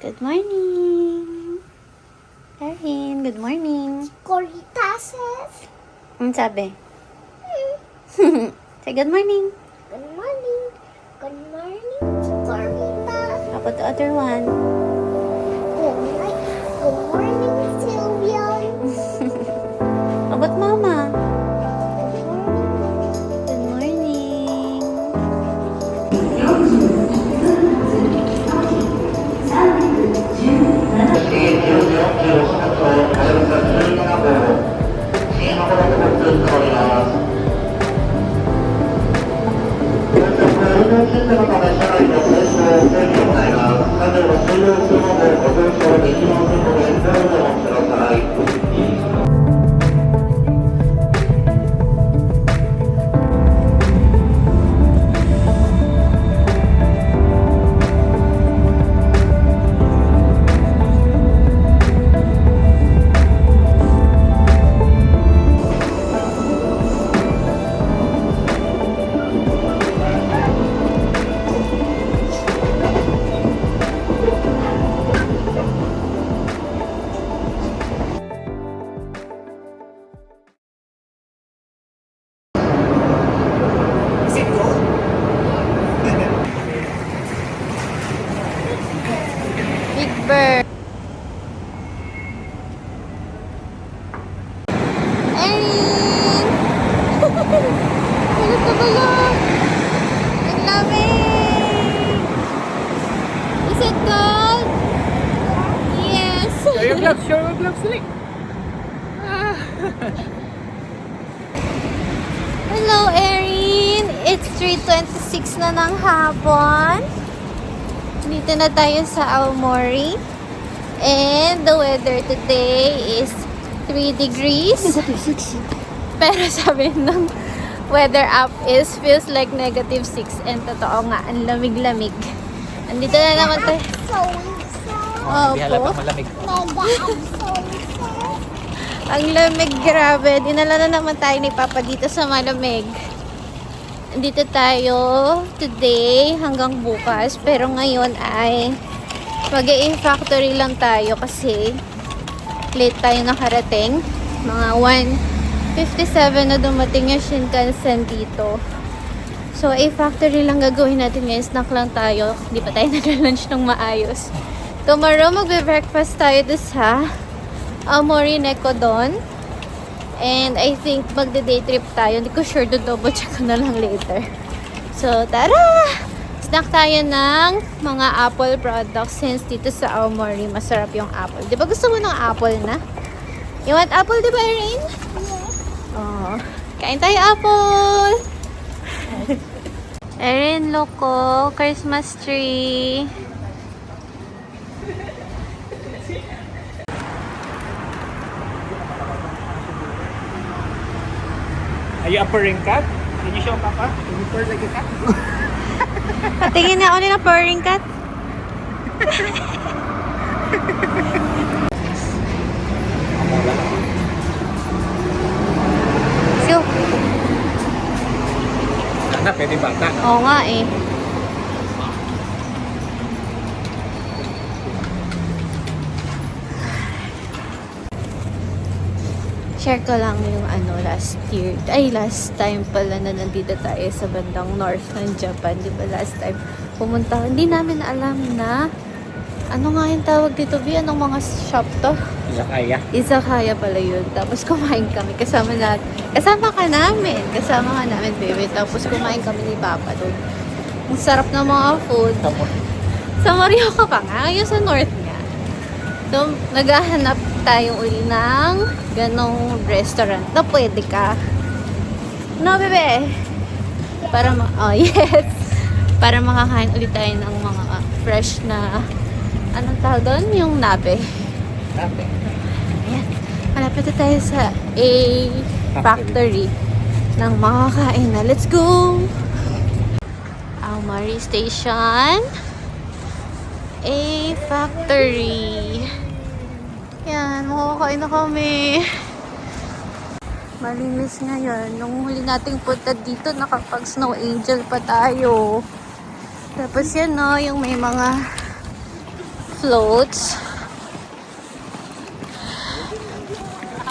Good morning! Erin, good morning! Coritases. Ang sabi? Say good morning! Good morning. Good morning, Corita. How about the other one? Good morning, Sylvia. How about mama? Good morning. Good morning! Big Bird! Erin! Tulog ka pala! Ang lamig! Is it cold? Yes! Show your gloves, Nick. Hello, Erin! It's 3:26 na ng hapon. Dito na tayo sa Aomori. And the weather today is 3 degrees. Pero sabi ng weather app is feels like -6. And totoo nga, ang lamig-lamig. Andito na naman tayo. Di halata Opo. malamig. Ang lamig, grabe. Dinala na naman tayo ni Papa dito sa malamig. Dito tayo today hanggang bukas. Pero ngayon ay mag-i-factory lang tayo kasi late tayo nakarating. Mga 1:57 na dumating yung Shinkansen dito. So, factory lang gagawin natin ngayon. Snack lang tayo. Hindi pa tayo nag-lunch ng maayos. Tomorrow, magbe-breakfast tayo doon sa Aomori Nekodon. And I think magde-day trip tayo. Hindi ko sure, double check ko na lang later. So, tara! Snack tayo ng mga apple products since dito sa Aomori masarap yung apple. Di ba gusto mo ng apple na? You want apple, di ba, Erin? Oh, kain tayo apple! Erin, loko, Christmas tree. Are you a purring cat? Can you show Papa? Can you purr like a cat? Patingin nga ulit ng purring cat. So, Sana, pwede bata. oo nga eh. Share ko lang yung last time pala na nandito tayo sa bandang north ng Japan. Di ba last time pumunta, hindi namin alam na ano nga yung tawag dito, B? Anong mga shop to? Izakaya. Izakaya pala yun. Tapos kumain kami. Kasama ka namin, baby. Tapos kumain kami ni Papa doon. Ang sarap ng mga food. Sa Morioka pa nga. Yung sa north nga. So, naghahanap tayo uli ng ganong restaurant na pwede ka. No, bebe? Yes. Para makakain ulit tayo ng mga fresh na anong tawag doon? Yung nabe. Nabe. Ayan. Malapit na tayo sa A factory ng makakain na. Let's go! Aomori Station. A factory. Yan, makakain na kami. Malinis ngayon. Nung huli nating punta dito, nakapag-snow angel pa tayo. Tapos yan no, yung may mga floats.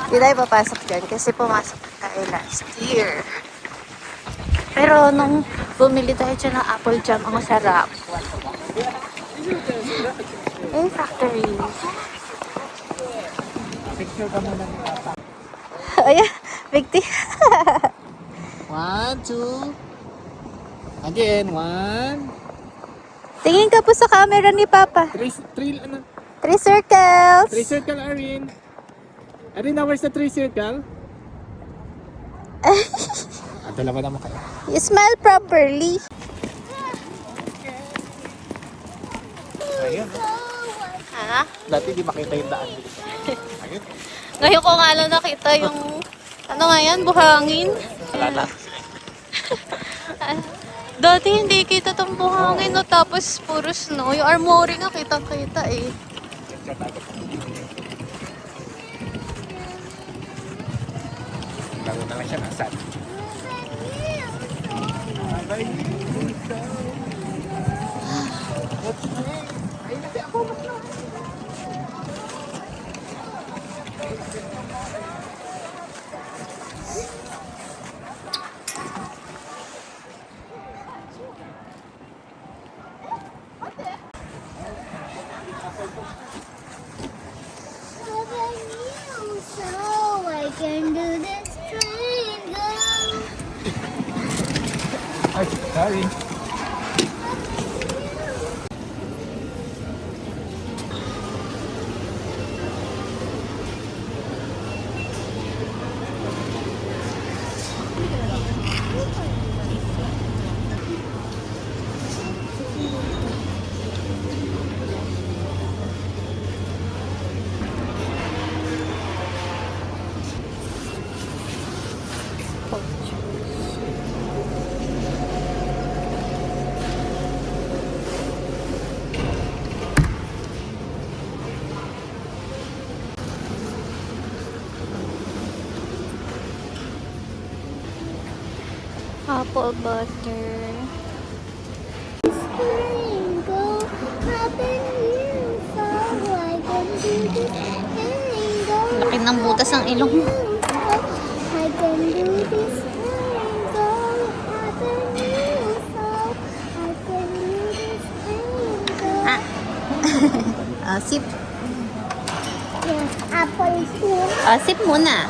Hindi tayo papasok dyan kasi pumasok tayo last year. Pero nung bumili tayo dyan ng apple jam, ang sarap. Factory. Picture ka muna ni Papa. Ayan, big tea. 1, 2. Again, 1. Tingin ka po sa camera ni Papa. 3 3 circles. circle, Arin. Arin, where's the 3 circle? Dalawa naman kayo. You smile properly. Ayun. Ha? Dati di makita yung daan dito. Ayun. Ngayon ko nga lang nakita yung, ano nga yan, buhangin. Wala na. Dati hindi kita tong buhangin, no? Tapos puro snow. Yung armory nga kitang-kita eh. Laro na lang siya ng sand. So I can do this triangle. Ay, sorry. Apple butter. Triangle. Happen you so I can do this triangle. Laki ng butas ng ilong mo. I can do this triangle. Happen you so I can do this triangle. Sip. Yes, apple soup. Sip muna.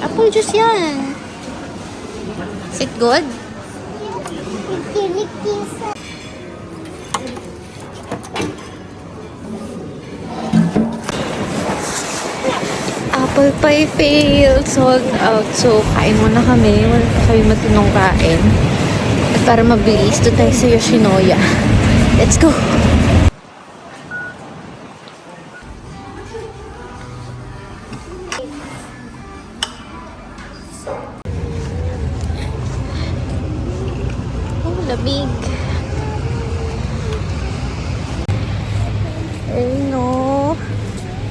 Apple juice yan. Is it good? Kinikisa. Apple pie failed. Sold out. So, kain muna kami. Wala pa kami matinong kain. At para mabilis, doon tayo sa Yoshinoya. Let's go! Oh, lamig. Ay, no.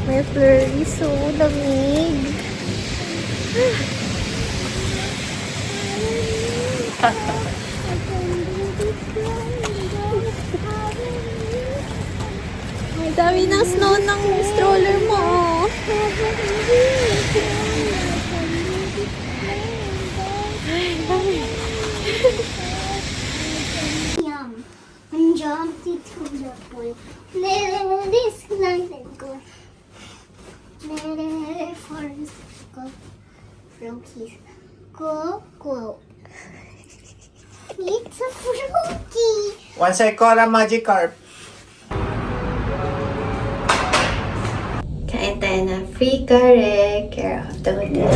May flurry, so lamig. Ay, dami ng snow ng stroller mo. Oh. Yum. And jump to the point. This night and go. Forest go. Flunkies. Go, go. It's a flunky. Once I call a Magikarp. Kain tayo ng free curry. Care of the hotel.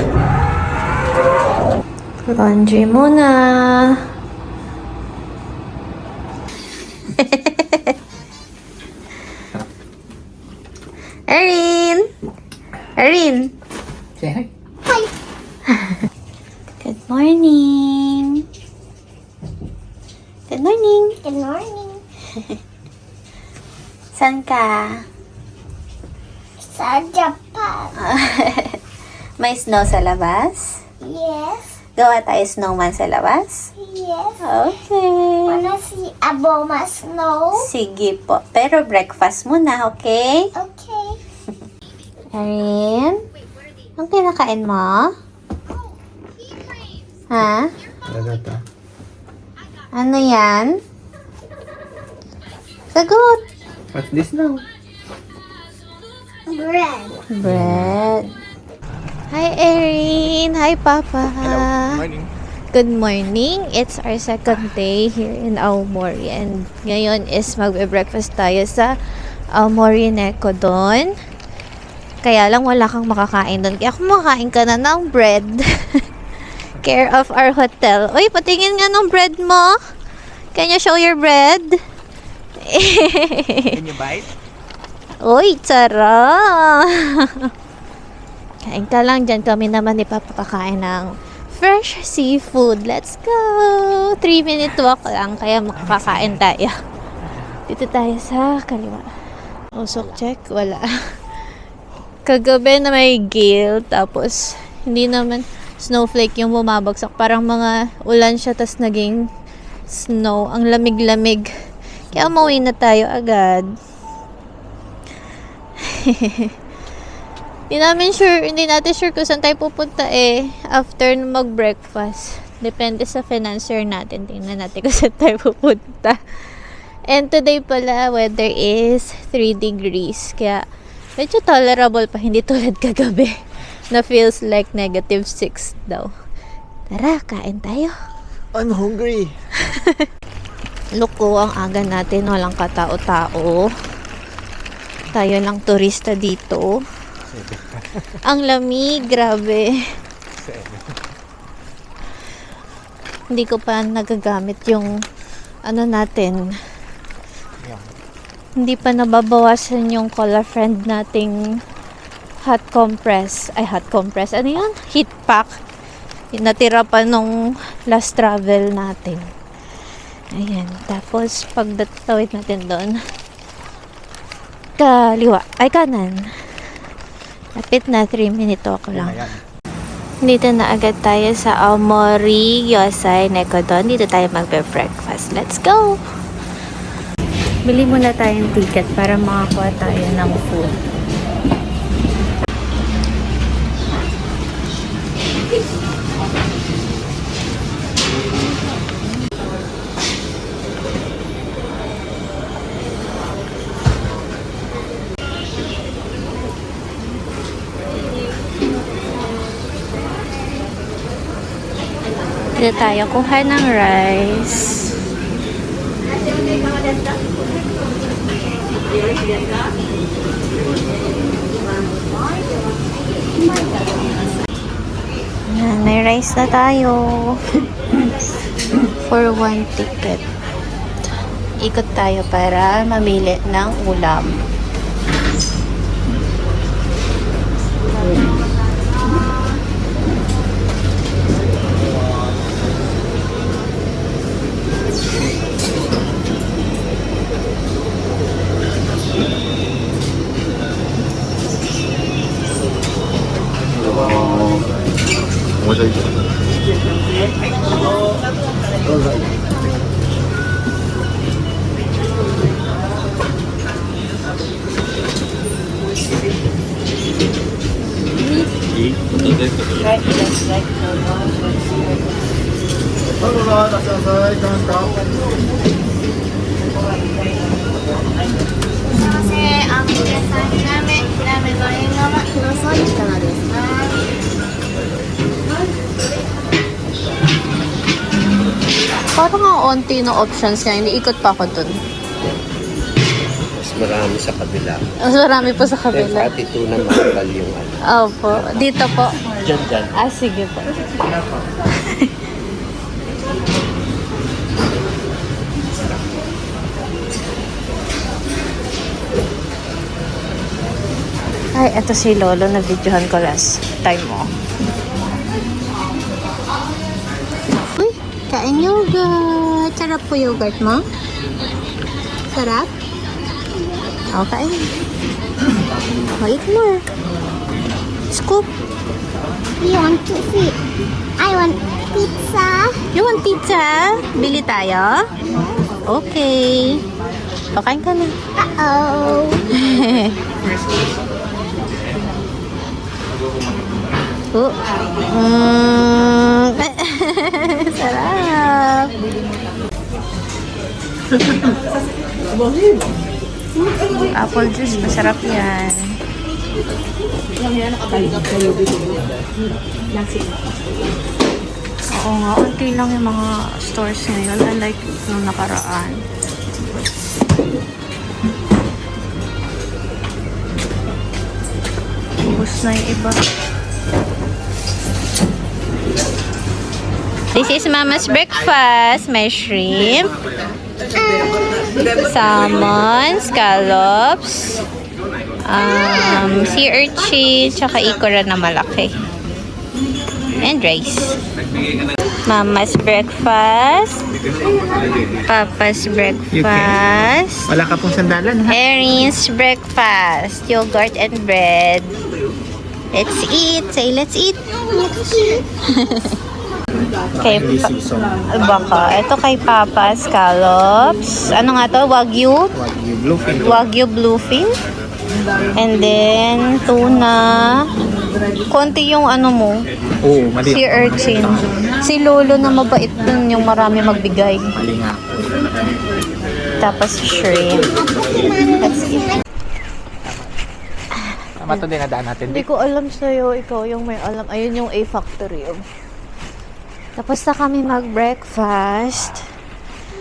Laundry muna. Erin! Erin! Say hi. Hi. Good morning! Good morning! Good morning. San ka? Sa Japan. May snow sa labas? Yes. Gawa tayo snowman sa labas? Yes. Okay. Wanna see Aboma snow? Sige po. Pero breakfast muna, okay? Okay. Erin? Ang kinakain mo? Ha? Ano yan? Sagot! What's this now? Bread. Bread. Hi, Erin. Hi, Papa. Morning. Good morning. It's our second day here in Aomori. And ngayon is magbe-breakfast tayo sa Aomori Neko doon. Kaya lang wala kang makakain doon. Kaya kumakain ka na ng bread. Care of our hotel. Uy, patingin nga ng bread mo. Can you show your bread? Can you bite? Uy, sarap! Kain ka lang dyan. Kami naman ipapakain ng fresh seafood. Let's go! 3-minute walk lang. Kaya makakain tayo. Dito tayo sa kaliwa. Usok check. Wala. Kagabi na may gale. Tapos, hindi naman snowflake yung bumabagsak. Parang mga ulan siya. Tapos naging snow. Ang lamig-lamig. Kaya umuwi na tayo agad. Hindi natin sure kung saan tayo pupunta after mag-breakfast. Depende sa financier natin. Tingnan natin kung saan tayo pupunta. And today pala, weather is 3 degrees. Kaya, medyo tolerable pa. Hindi tulad kagabi. Na feels like -6 daw. Tara, kain tayo. I'm hungry. Loko, ang aga natin. Walang katao-tao. Tayo lang turista dito. Ang lamig, grabe. Hindi ko pa nagagamit yung natin. Hindi pa nababawasan yung color friend nating hot compress. Ano yun? Heat pack. Yung natira pa nung last travel natin. Ayan. Tapos, pagdatawid natin doon, kaliwa. Ay, kanan. Lapit na 3-minute walk lang. Dito na agad tayo sa Aomori Yosai Neko doon. Dito tayo magbe-breakfast. Let's go! Bili muna tayong ticket para makakuha tayo ng food. Dito tayo kuha ng rice. Yan, may rice na tayo. For 1 ticket. Ikot tayo para mamili ng ulam. Parang ang onti ng options niya. Hindi ikot pa ako dun. Mas marami sa kabila. Mas marami pa sa kabila. At ito na mahal yung ano. Opo. Dito po. Diyan. Ah, sige po. Ay, eto si Lolo na videohan ko last time mo. Uy, kain yogurt. Sarap po yogurt mo? Sarap? O, kain. Eat more. Scoop. You want to feed? I want pizza. You want pizza? Bili tayo? Okay. Pakain ka na. Uh-oh. Oh. Sarap. Apple juice, masarap yan. Oo nga, unti lang yung mga stores ngayon. Unlike nung nakaraan. Ubus na yung iba. This is Mama's breakfast. May shrimp, salmon, scallops, sea urchin, tsaka ikora na malaki. And rice. Mama's breakfast. Papa's breakfast. Wala ka pong sandalan, ha? Erin's breakfast. Yogurt and bread. Let's eat. Say, let's eat. Kay baka. Ito kay Papa, scallops. Ano nga to? Wagyu? Bluefin. Wagyu bluefin. And then, tuna. Konti yung ano mo. Oo, mali. Sea urchin. Si Lolo na mabait dun yung marami magbigay. Mali nga. Tapos shrimp. Let's eat. Tama to din nadaan natin. Hindi ko alam sa'yo. Ikaw yung may alam. Ayun yung A Factory. Oh. Tapos na kami mag-breakfast.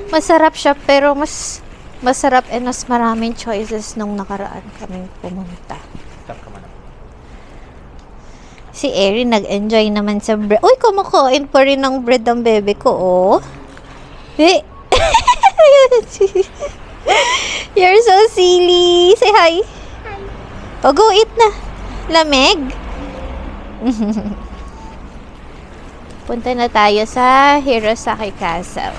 Masarap siya, pero mas masarap and mas maraming choices nung nakaraan kaming pumunta. Si Erin nag-enjoy naman sa bread. Uy, kumakain pa rin ng bread ang bebe ko, oh. Eh. You're so silly. Say hi. O, go eat na. Lamig. Punta na tayo sa Hirosaki Castle.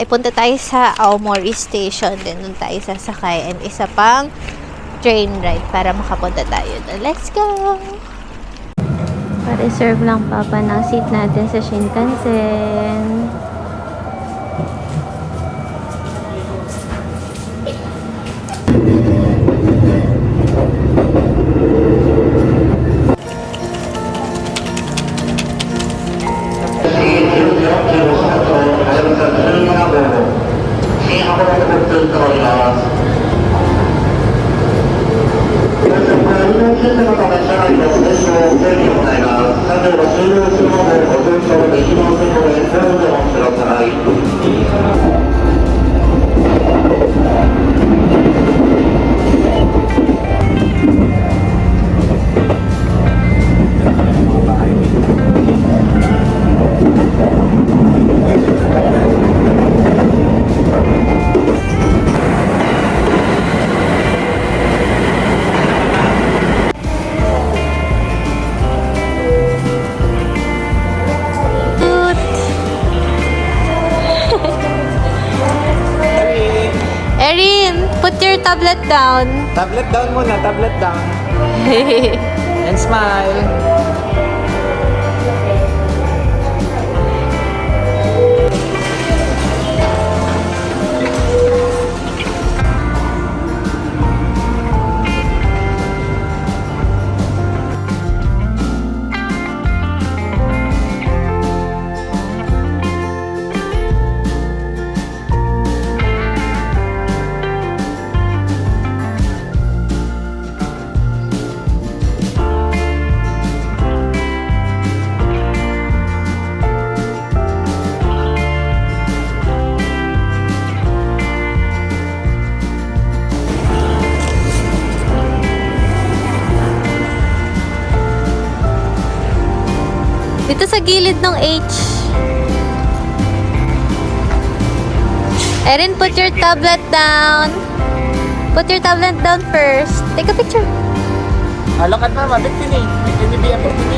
Punta tayo sa Aomori Station. Then, doon tayo sasakay. And isa pang train ride para makapunta tayo doon. Let's go! Pa-reserve lang papa ng seat natin sa Shinkansen. Erin, put your tablet down. Tablet down muna, tablet down. And smile. Dito sa gilid ng H. Erin, put your tablet down. Put your tablet down first. Take a picture. Look at mama, bit tini. Bit tini, bit tini.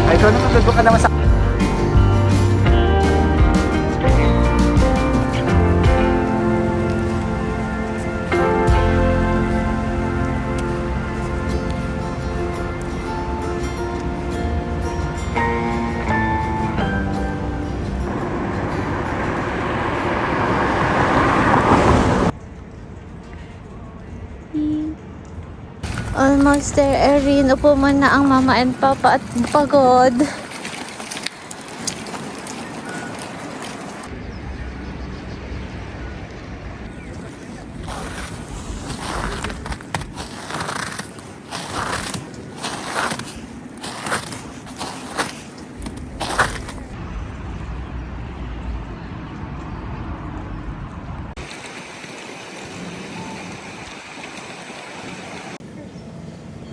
Ay, ikaw naman, gagawin ka naman sa... naman Monster Erin. Upo muna ang mama and papa at pagod.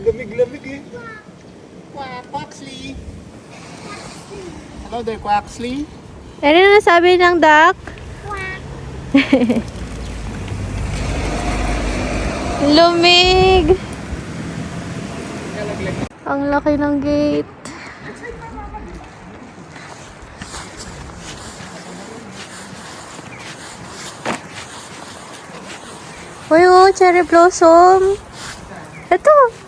Lamig-lamig eh. Quaxley. Hello there, Quaxley. Ano na sabi ng duck? Lumig! Ang laki ng gate. Uy, oh, cherry blossom. Ito.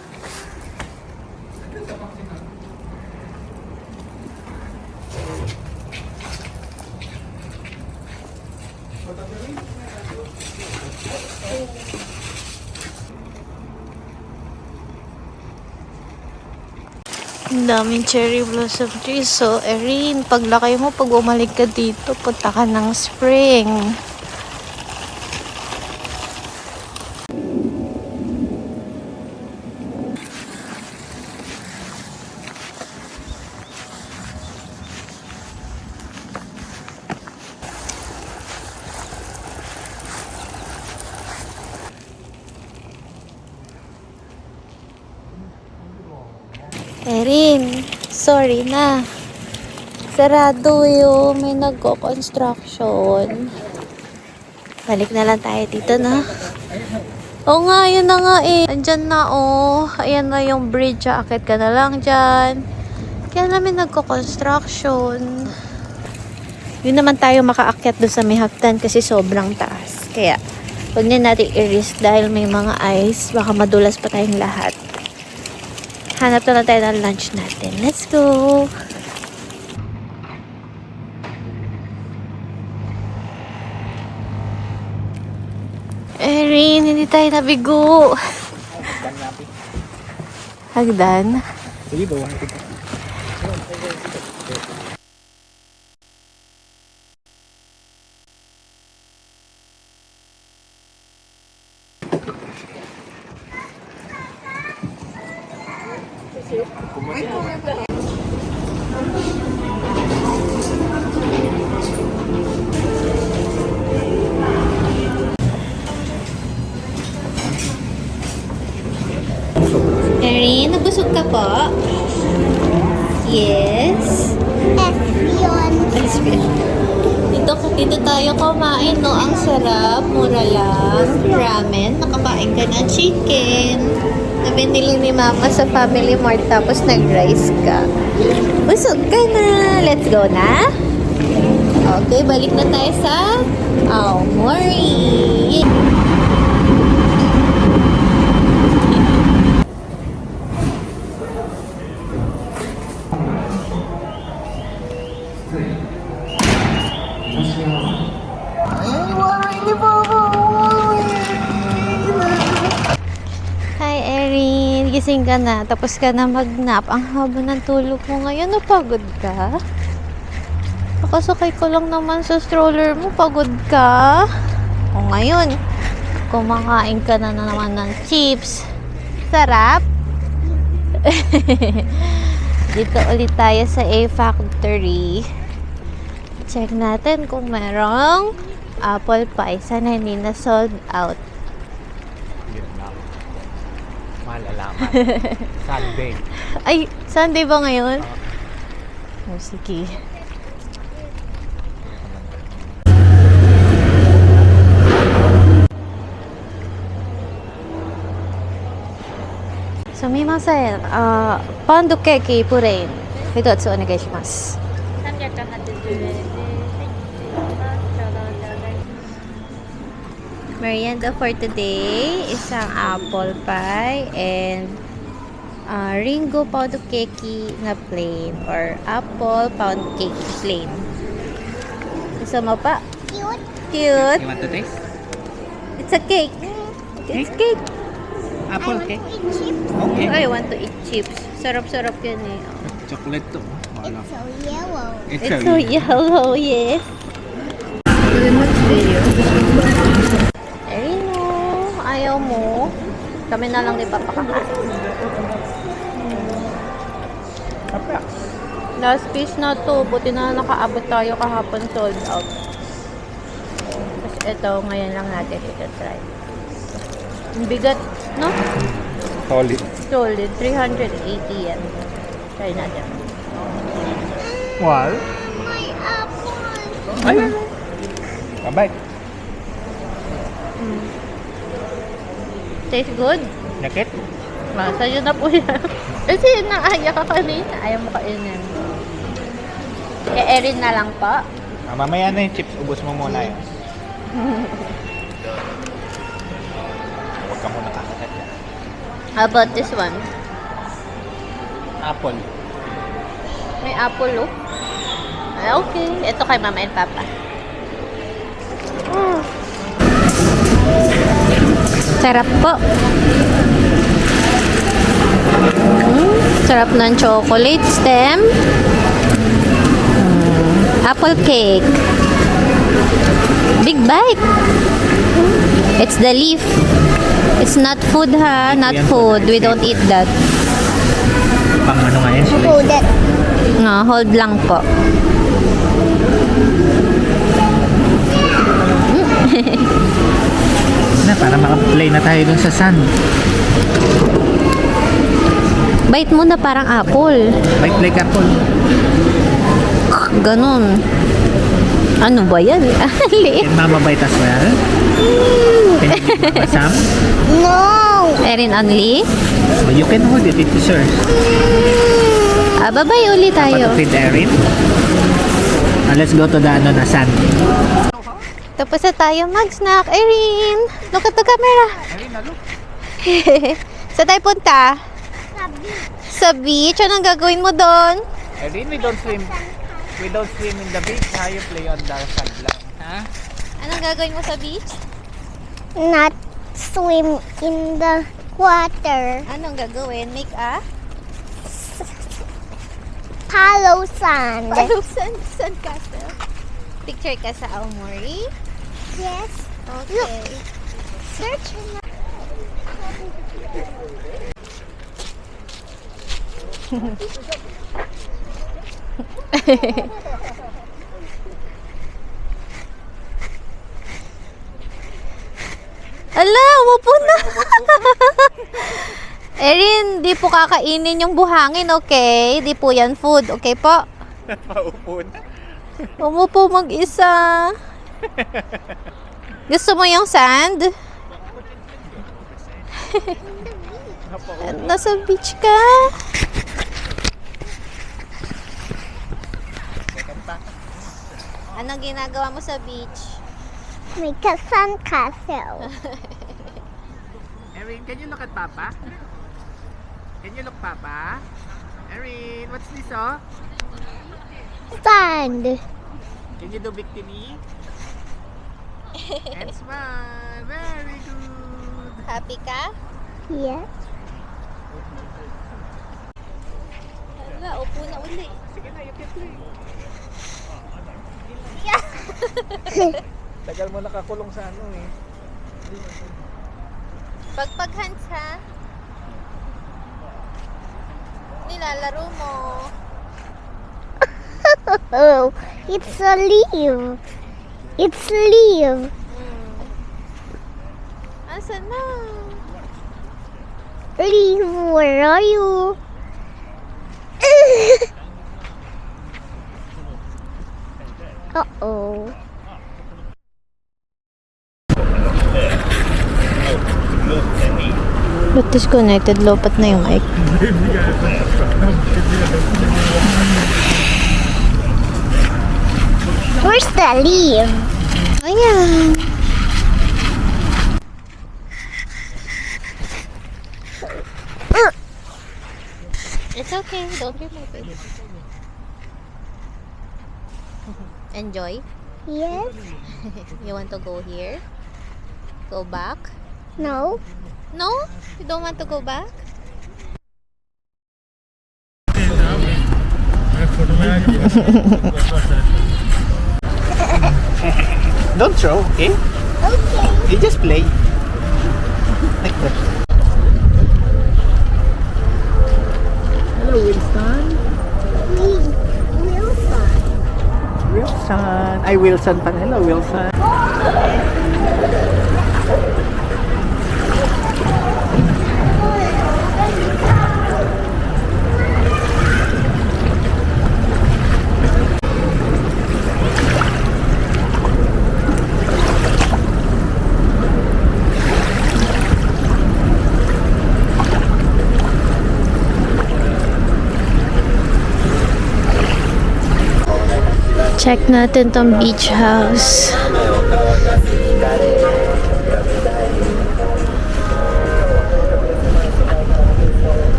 Ang daming cherry blossom trees. So, Erin, paglaki mo, pag bumalik ka dito, punta ka ng spring. Erin, sorry na. Sarado yun. May nagko-construction. Balik na lang tayo dito, na. Oo nga, yun na nga eh. Andyan na oh. Ayan na yung bridge. Akit ka na lang dyan. Kaya namin nagko-construction. Yun naman tayo makaakyat doon sa may hagdan kasi sobrang taas. Kaya, huwag na natin i-risk dahil may mga ice. Baka madulas pa tayong lahat. Hanap na lang tayo ng lunch natin. Let's go! Erin, hindi tayo nabigo. Hagdan? Sige, bawa natin. Erin, nabusog ka po? Yes. Dito tayo kumain, no? Ang sarap, mura lang. Ramen, nakakain ka ng chicken. Na binili ni mama sa Family Mart, tapos nag-rice ka. Busog ka na. Let's go na? Okay, balik na tayo sa Aomori. Hi Erin, gising ka na, tapos ka na mag-nap. Ang haba ng tulog mo ngayon, napagod ka? Nakasakay ko lang naman sa stroller mo, pagod ka? O ngayon, kumakain ka na naman ng chips. Sarap? Dito ulit tayo sa A Factory. Check natin kung merong apple pie. Sana hindi na sold out. Yun lang. Malalaman. Sunday. Ay, Sunday ba ngayon? Oh, sige. Sumimasen. Pound cake pure. Hitotsu onegaishimasu. Merienda for today, isang apple pie and Ringo pound cake na plain or apple pound cake plain. Gusto mo pa? Cute. Cute. You want to taste? It's a cake. It's cake. Apple I cake. want to eat chips. Okay. I want to eat chips. Sarap-sarap yan eh. Oh. Chocolate to. Wala. It's so yellow. It's so yellow, yes. Video. Erino, ayaw mo. Kami na lang din papakakain. Last piece na to. Buti na nakaabot tayo kahapon sold out. Tapos ito, ngayon lang natin ito try. Ang bigat, no? Solid. Solid. 380 yan. Try natin. Well. My apple. Ayun. Bye-bye. Tastes good? Nakit? Sa'yo na po yan. Kasi naaya ka kanina. Ayaw mo kainin. Erin na lang pa. Mamaya na yung chips. Ubus mo muna yun. Huwag ka muna kakagat yan. How about this one? Apple. May apple, oh. Ay, okay. Ito kay mama and papa. Sarap po. Sarap ng chocolate stem. Apple cake. Big bite. It's the leaf. It's not food ha. Not food. We don't eat that. Pang ano nga yan? Hold it. No, hold lang po. Na, para makaplay na tayo dun sa sun. Bite mo na parang apple. Bite like apple. Ganon. Ano ba yan? Liit. Can mama bite as well? Can you give mama some? No. Erin only? Oh, you can hold it. It is yours. Bye-bye ulit tayo. Patupid Erin. Let's go to the ano na sun. Tapos na tayo mag-snack. Erin, look at the camera. Erin, look. Saan tayo punta? Sa beach. Anong gagawin mo doon? Erin, we don't swim. We don't swim in the beach. How you play on the sand lang? Ha? Anong gagawin mo sa beach? Not swim in the water. Anong gagawin? Make a? Hollow sand. Parang sandcastle. Picture ka sa Aomori? Yes. Okay. Search. Ala, umupo na. Erin, di po kakainin yung buhangin, okay? Di po yan food, okay po? Paupo na. Umupo mag-isa. Gusto mo yung sand? Nasa beach ka. Anong ginagawa mo sa beach? Make a sand castle. Erin, can you look at Papa? Can you look Papa? Erin, what's this oh? Sand. Can you do victory? And smile. Very good. Happy ka? Yes. Wala, upo na uli. Sige na, you can play. Tagal mo nakakulong sa ano eh. Pagpag-hands ha? Nilalaro mo. Oh, it's a leaf. It's leaf. Asan na? Leaf, where are you? Uh-oh. Ba't disconnected? Lopat na yung mic. Where's the leaf? Ayan. It's okay. Don't remove it. Enjoy. Yes. You want to go here? Go back? No. No? You don't want to go back? Don't throw, okay? Okay. You just play. Like that. Hello, Wilson. Wilson. Wilson. Ay, Wilson pa. Hello, Wilson. Check natin tong beach house.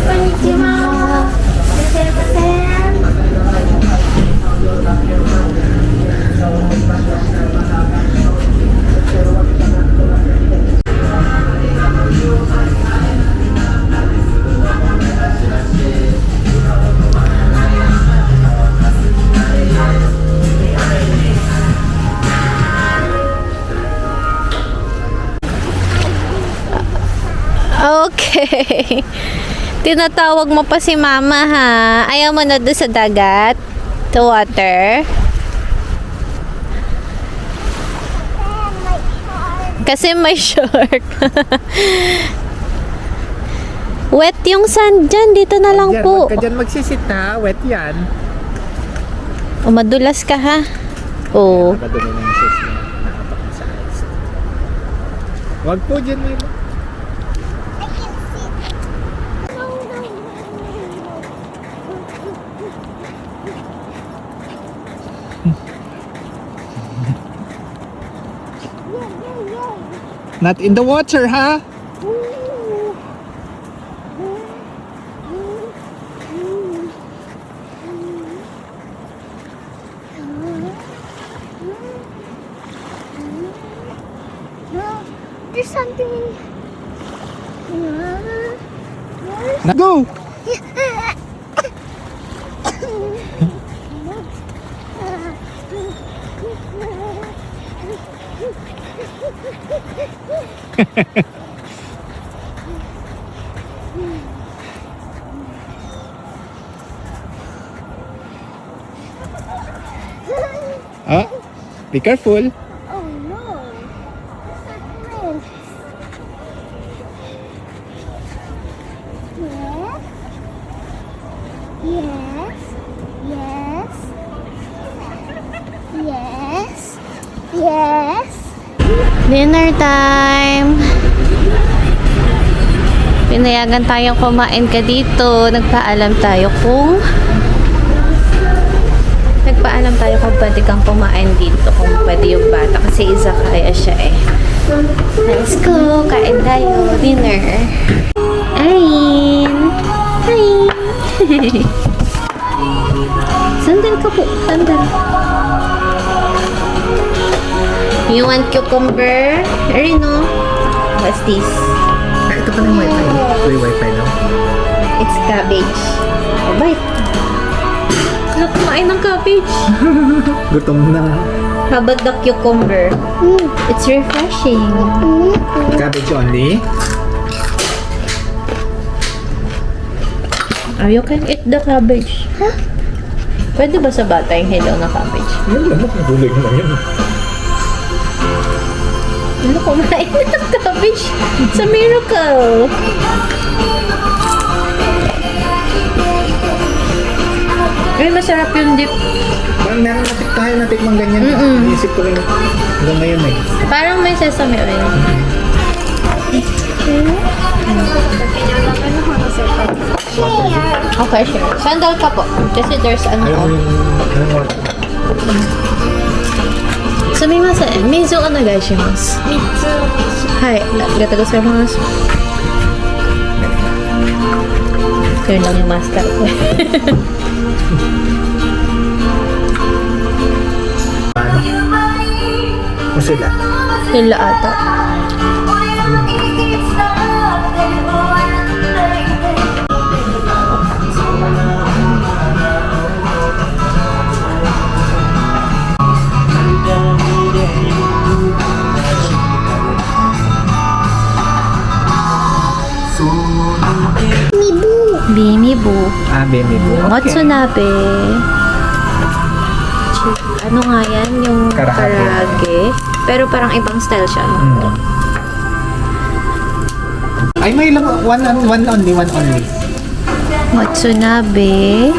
Konnichiwa. Okay. Tinatawag mo pa si mama ha. Ayaw mo na doon sa dagat? To water? Kasi may shark. Wet yung sand dyan. Dito na lang Diyan, po. Huwag ka dyan magsisit ha. Wet yan. O, madulas ka ha. Oo. Nakadumi na yung shoes niya. Nakapak na sa ice. Huwag po dyan, Milo. Not in the water, ha? There's something. Go! Ah, be careful. Oh no. Prince. Yes. Yes. Yes. Yes. Yes. Dinner time. Pinayagan tayong kumain ka dito. Nagpaalam tayo kung pwede kang kumain dito. Kung pwede yung bata. Kasi izakaya siya eh. Let's go. Kain tayo. Dinner. Ayin. Hi. Sandal ka po. Sandal. You want cucumber? Rino? What's this? Ay, ito pala yung wifi. Ito yung wifi, no? It's cabbage. Oh, bite. Ano kumain ng cabbage? Gutom na. How about the cucumber? It's refreshing. Cabbage only? You can eat the cabbage. Huh? Pwede ba sa bata yung hilaw na cabbage? Yan lang, gulay mo lang yan. Ano kumain ng cabbage? It's a miracle. Ay, masarap yung dip. Parang meron natik tayo natikmang ganyan. Iisip ko rin hanggang ngayon eh. Parang may sesame oil. Okay, sure. Sandal ka po. Kasi there's ano. Anong water? すみません。水をお願いします。はい、ありがとうございます。Yun lang yung master ko. O sila? Sila ata. Mibu. Bimibu. Ah, baby boo. Motsunabe. Ano nga yan? Yung Karage. karage. Pero parang ibang style siya. No? Mm. Ay, may lang. One only. Motsunabe.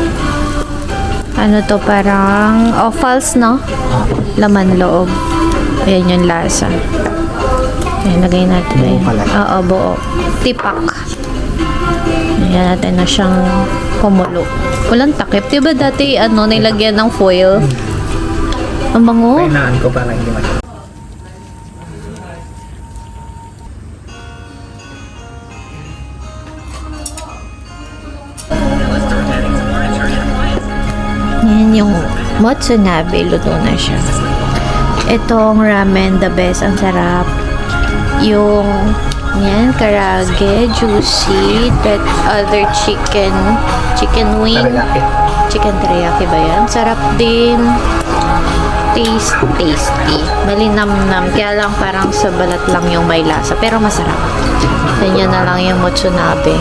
Ano to? Parang offals, no? Laman loob. Ayan yung lasa. Ayan, lagay natin. Buo Ayan. pala. Oo, buo. Tipak. Ayan natin na siyang kumulo. Walang takip. Diba dati, nilagyan ng foil? Ang bango. Kainaan ko para hindi mag... Yan yung motsunabe. Luto na siya. Itong ramen, the best. Ang sarap. Yung yan, karage, juicy, that other chicken wing. Teriyaki. Chicken teriyaki ba yan? Sarap din. Tasty. Malinamnam. Kaya lang parang sa balat lang yung may lasa. Pero masarap. Ganyan na lang yung motsunabe.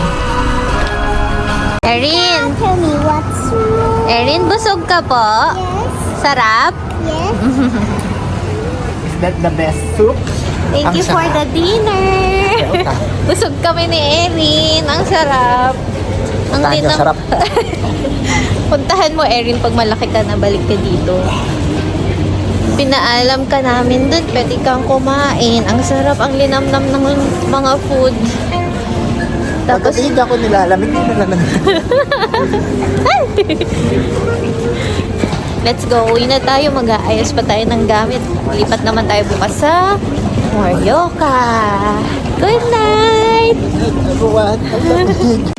Erin! Tell me what's wrong. Erin, busog ka po? Yes. Sarap? Yes. Is that the best soup? Thank Ang you for sarap. the dinner. Busog kami ni Erin. Ang sarap. Ang Tahan ka, tinam- sarap. Puntahan mo, Erin, pag malaki ka na, balik ka dito. Pinaalam ka namin dun, pwede kang kumain. Ang sarap, ang linamnam ng mga food. Tapos, Pagkatigid ako nilalamig, hindi nalamig. let's go. Uwi na tayo. Mag-aayos pa tayo ng gamit. Lipat naman tayo bukas sa Morioka. Good night! Everyone,